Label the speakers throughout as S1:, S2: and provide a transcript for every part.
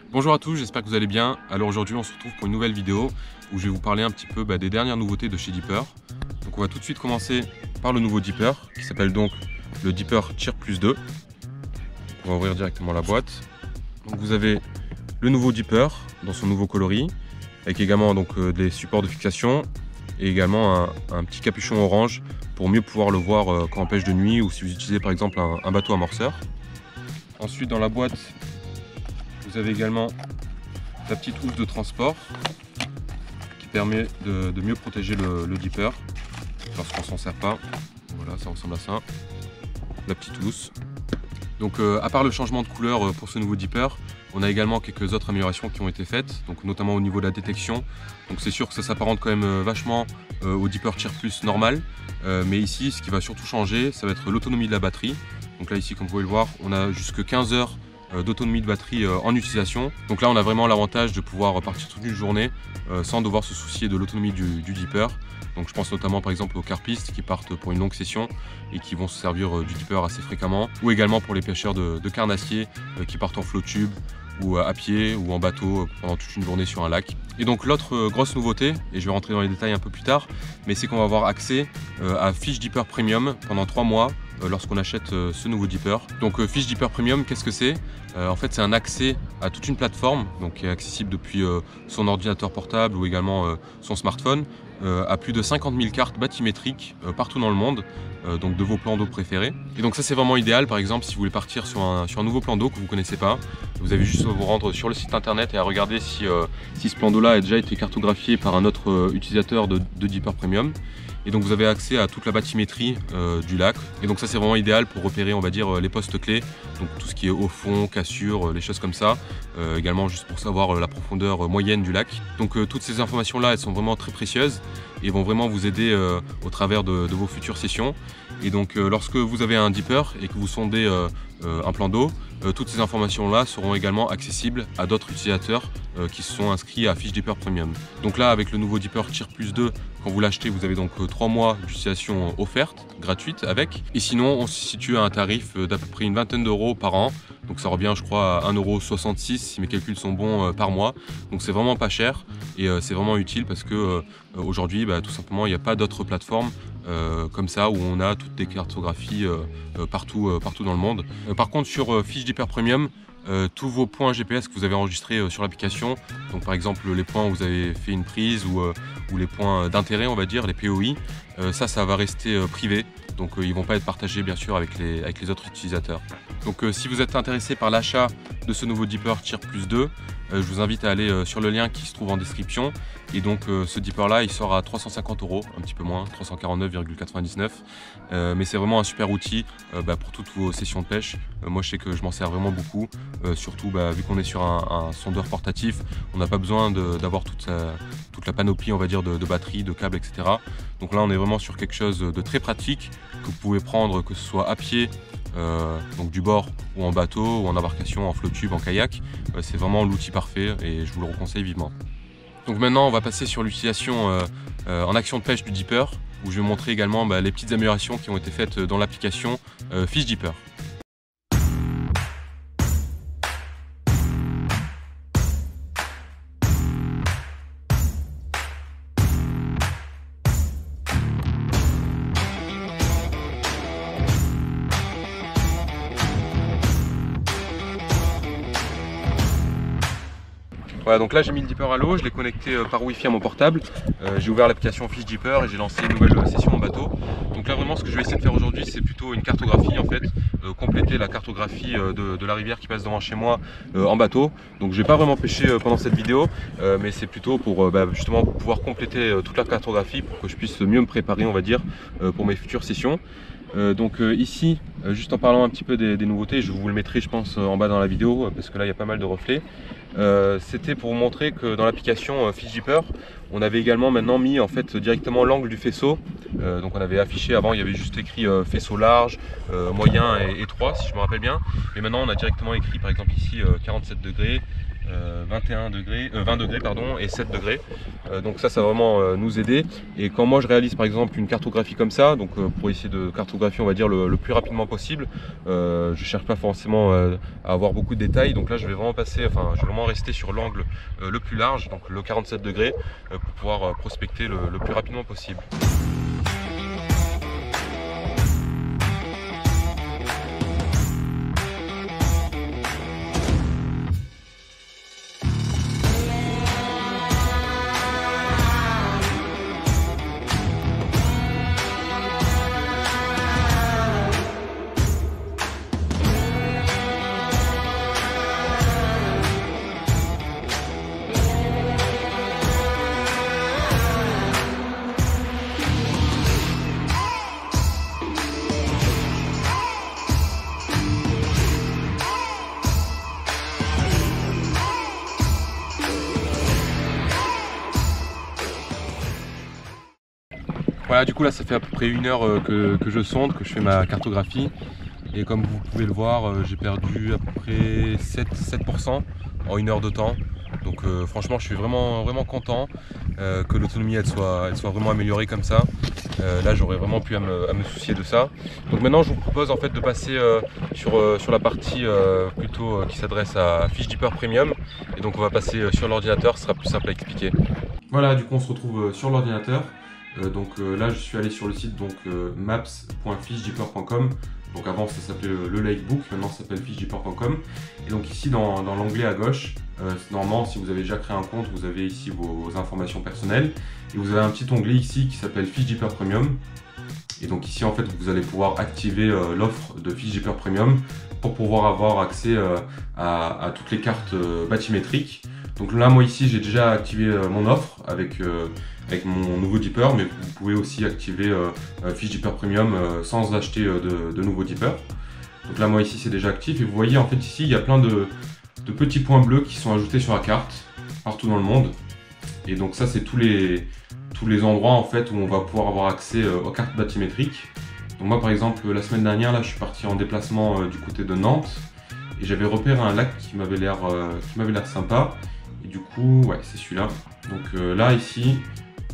S1: Bonjour à tous, j'espère que vous allez bien. Alors aujourd'hui on se retrouve pour une nouvelle vidéo où je vais vous parler un petit peu des dernières nouveautés de chez Deeper. Donc on va tout de suite commencer par le nouveau Deeper qui s'appelle donc le Deeper Cheer Plus 2. On va ouvrir directement la boîte. Donc vous avez le nouveau Deeper dans son nouveau coloris avec également donc des supports de fixation et également un petit capuchon orange pour mieux pouvoir le voir quand on pêche de nuit ou si vous utilisez par exemple un bateau amorceur. Ensuite dans la boîte vous avez également la petite housse de transport qui permet de mieux protéger le Deeper lorsqu'on s'en sert pas. Voilà, ça ressemble à ça. La petite housse. Donc à part le changement de couleur pour ce nouveau Deeper, on a également quelques autres améliorations qui ont été faites, donc notamment au niveau de la détection. Donc c'est sûr que ça s'apparente quand même vachement au Deeper Cheer Plus normal, mais ici ce qui va surtout changer, ça va être l'autonomie de la batterie. Donc là ici comme vous pouvez le voir, on a jusque 15 heures d'autonomie de batterie en utilisation. Donc là on a vraiment l'avantage de pouvoir partir toute une journée sans devoir se soucier de l'autonomie du Deeper. Donc je pense notamment par exemple aux carpistes qui partent pour une longue session et qui vont se servir du Deeper assez fréquemment, ou également pour les pêcheurs de carnassiers qui partent en flot tube ou à pied ou en bateau pendant toute une journée sur un lac. Et donc l'autre grosse nouveauté, et je vais rentrer dans les détails un peu plus tard, mais c'est qu'on va avoir accès à Fish Deeper Premium pendant 3 mois lorsqu'on achète ce nouveau Deeper. Donc Fish Deeper Premium, qu'est-ce que c'est? En fait c'est un accès à toute une plateforme donc, qui est accessible depuis son ordinateur portable ou également son smartphone, à plus de 50 000 cartes bathymétriques partout dans le monde, donc de vos plans d'eau préférés. Et donc ça c'est vraiment idéal par exemple si vous voulez partir sur un nouveau plan d'eau que vous ne connaissez pas. Vous avez juste à vous rendre sur le site internet et à regarder si ce plan d'eau là a déjà été cartographié par un autre utilisateur de Deeper Premium. Et donc vous avez accès à toute la bathymétrie du lac. Et donc ça c'est vraiment idéal pour repérer on va dire les postes clés. Donc tout ce qui est au fond, cassure, les choses comme ça. Également juste pour savoir la profondeur moyenne du lac. Donc toutes ces informations là elles sont vraiment très précieuses et vont vraiment vous aider au travers de vos futures sessions. Et donc lorsque vous avez un Deeper et que vous sondez un plan d'eau, toutes ces informations là seront également accessibles à d'autres utilisateurs qui se sont inscrits à Fish Deeper Premium. Donc là avec le nouveau Deeper Cheer Plus 2, quand vous l'achetez vous avez donc 3 mois d'utilisation offerte, gratuite avec. Et sinon on se situe à un tarif d'à peu près une vingtaine d'euros par an. Donc ça revient je crois à 1,66 € si mes calculs sont bons par mois. Donc c'est vraiment pas cher et c'est vraiment utile parce que aujourd'hui tout simplement il n'y a pas d'autres plateformes comme ça où on a toutes les cartographies partout dans le monde. Par contre sur Fish Deeper Premium, tous vos points GPS que vous avez enregistrés sur l'application, donc par exemple les points où vous avez fait une prise ou les points d'intérêt on va dire, les POI, ça va rester privé, donc ils ne vont pas être partagés bien sûr avec les autres utilisateurs. Donc si vous êtes intéressé par l'achat de ce nouveau Deeper Cheer Plus 2, je vous invite à aller sur le lien qui se trouve en description. Et donc ce Deeper là il sort à 350 €, un petit peu moins, 349,99 €. Mais c'est vraiment un super outil pour toutes vos sessions de pêche. Moi je sais que je m'en sers vraiment beaucoup, surtout vu qu'on est sur un sondeur portatif, on n'a pas besoin d'avoir toute la panoplie on va dire de batterie, de câbles, etc. Donc là on est vraiment sur quelque chose de très pratique que vous pouvez prendre que ce soit à pied, donc du bord ou en bateau ou en embarcation, en flot tube, en kayak. C'est vraiment l'outil parfait et je vous le conseille vivement. Donc maintenant on va passer sur l'utilisation en action de pêche du Deeper, où je vais montrer également les petites améliorations qui ont été faites dans l'application Fish Deeper. Voilà, donc là j'ai mis le Deeper à l'eau, je l'ai connecté par Wi-Fi à mon portable, j'ai ouvert l'application Fish Deeper et j'ai lancé une nouvelle session en bateau. Donc là vraiment ce que je vais essayer de faire aujourd'hui c'est plutôt une cartographie en fait, compléter la cartographie de la rivière qui passe devant chez moi en bateau. Donc je vais pas vraiment pêcher pendant cette vidéo, mais c'est plutôt pour justement pouvoir compléter toute la cartographie pour que je puisse mieux me préparer on va dire pour mes futures sessions. Ici, juste en parlant un petit peu des nouveautés, je vous le mettrai je pense en bas dans la vidéo parce que là il y a pas mal de reflets. C'était pour vous montrer que dans l'application Fish Deeper, on avait également maintenant mis en fait directement l'angle du faisceau. Donc on avait affiché avant, il y avait juste écrit faisceau large, moyen et étroit si je me rappelle bien. Mais maintenant on a directement écrit par exemple ici 47 degrés, 20 degrés pardon, et 7 degrés. Donc ça va vraiment nous aider. Et quand moi je réalise par exemple une cartographie comme ça, donc pour essayer de cartographier on va dire le plus rapidement possible, je cherche pas forcément à avoir beaucoup de détails. Donc là je vais vraiment rester sur l'angle le plus large, donc le 47 degrés, pour pouvoir prospecter le plus rapidement possible. Voilà, du coup là ça fait à peu près 1 heure que je sonde, que je fais ma cartographie. Et comme vous pouvez le voir, j'ai perdu à peu près 7% en 1 heure de temps. Donc franchement je suis vraiment content que l'autonomie elle soit vraiment améliorée comme ça. Là j'aurais vraiment pu à me soucier de ça. Donc maintenant je vous propose en fait de passer sur la partie plutôt qui s'adresse à FishDeeper Premium. Et donc on va passer sur l'ordinateur, ce sera plus simple à expliquer. Voilà, du coup on se retrouve sur l'ordinateur. Là je suis allé sur le site maps.fishdeeper.com. Donc avant ça s'appelait le Lakebook, maintenant ça s'appelle fishdeeper.com. Et donc ici dans l'onglet à gauche, normalement si vous avez déjà créé un compte, vous avez ici vos informations personnelles. Et vous avez un petit onglet ici qui s'appelle FishDeeper Premium. Et donc ici en fait vous allez pouvoir activer l'offre de FishDeeper Premium pour pouvoir avoir accès à toutes les cartes bathymétriques. Donc là moi ici j'ai déjà activé mon offre avec mon nouveau Deeper, mais vous pouvez aussi activer FishDeeper Premium sans acheter de nouveau Deeper. Donc là moi ici c'est déjà actif et vous voyez en fait ici il y a plein de petits points bleus qui sont ajoutés sur la carte partout dans le monde. Et donc ça c'est tous les endroits en fait où on va pouvoir avoir accès aux cartes bathymétriques. Donc moi par exemple la semaine dernière là je suis parti en déplacement du côté de Nantes et j'avais repéré un lac qui m'avait l'air sympa. Et du coup ouais c'est celui-là. Donc là ici,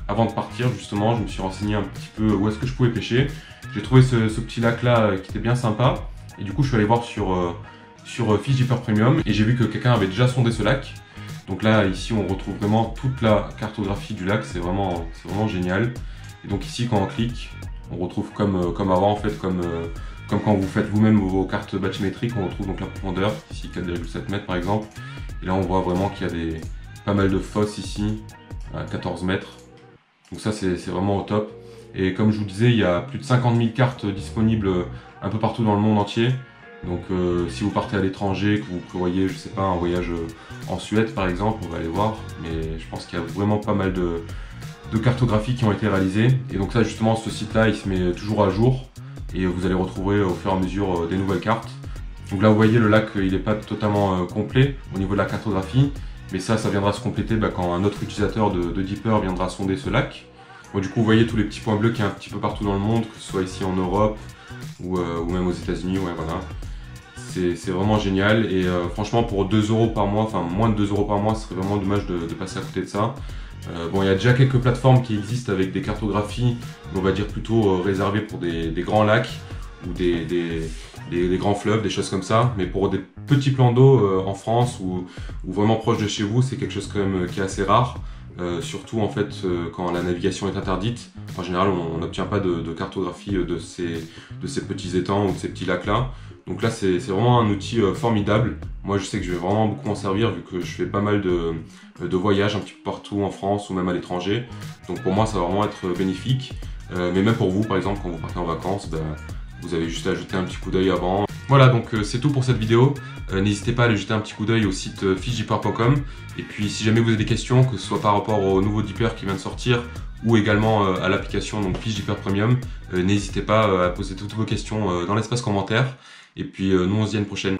S1: avant de partir justement, je me suis renseigné un petit peu où est-ce que je pouvais pêcher. J'ai trouvé ce petit lac là qui était bien sympa. Et du coup je suis allé voir sur FishDeeper Premium et j'ai vu que quelqu'un avait déjà sondé ce lac. Donc là ici on retrouve vraiment toute la cartographie du lac, c'est vraiment génial. Et donc ici quand on clique, on retrouve comme avant en fait, comme quand vous faites vous-même vos cartes bathymétriques, on retrouve donc la profondeur, ici 4,7 mètres par exemple. Et là on voit vraiment qu'il y a pas mal de fosses ici, à 14 mètres. Donc ça c'est vraiment au top. Et comme je vous disais, il y a plus de 50 000 cartes disponibles un peu partout dans le monde entier. Donc si vous partez à l'étranger, que vous prévoyez, je sais pas, un voyage en Suède par exemple, on va aller voir. Mais je pense qu'il y a vraiment pas mal de cartographies qui ont été réalisées. Et donc ça justement, ce site-là, il se met toujours à jour. Et vous allez retrouver au fur et à mesure des nouvelles cartes. Donc là vous voyez le lac il n'est pas totalement complet au niveau de la cartographie, mais ça viendra se compléter quand un autre utilisateur de Deeper viendra sonder ce lac. Bon, du coup vous voyez tous les petits points bleus qu'il y a un petit peu partout dans le monde, que ce soit ici en Europe ou même aux États-Unis, ouais, voilà. C'est vraiment génial et franchement pour 2 € par mois, enfin moins de 2 € par mois, ce serait vraiment dommage de passer à côté de ça. Bon, il y a déjà quelques plateformes qui existent avec des cartographies, on va dire plutôt réservées pour des grands lacs ou des grands fleuves, des choses comme ça. Mais pour des petits plans d'eau en France ou vraiment proche de chez vous, c'est quelque chose quand même qui est assez rare. Surtout en fait quand la navigation est interdite. En général, on n'obtient pas de cartographie de ces petits étangs ou de ces petits lacs là. Donc là c'est vraiment un outil formidable. Moi je sais que je vais vraiment beaucoup m'en servir vu que je fais pas mal de voyages un petit peu partout en France ou même à l'étranger. Donc pour moi ça va vraiment être bénéfique. Mais même pour vous par exemple quand vous partez en vacances, vous avez juste à jeter un petit coup d'œil avant. Voilà, donc c'est tout pour cette vidéo. N'hésitez pas à aller jeter un petit coup d'œil au site fishdeeper.com. Et puis si jamais vous avez des questions, que ce soit par rapport au nouveau Deeper qui vient de sortir ou également à l'application donc FishDeeper Premium, n'hésitez pas à poser toutes vos questions dans l'espace commentaire. Et puis nous on se dit à une prochaine.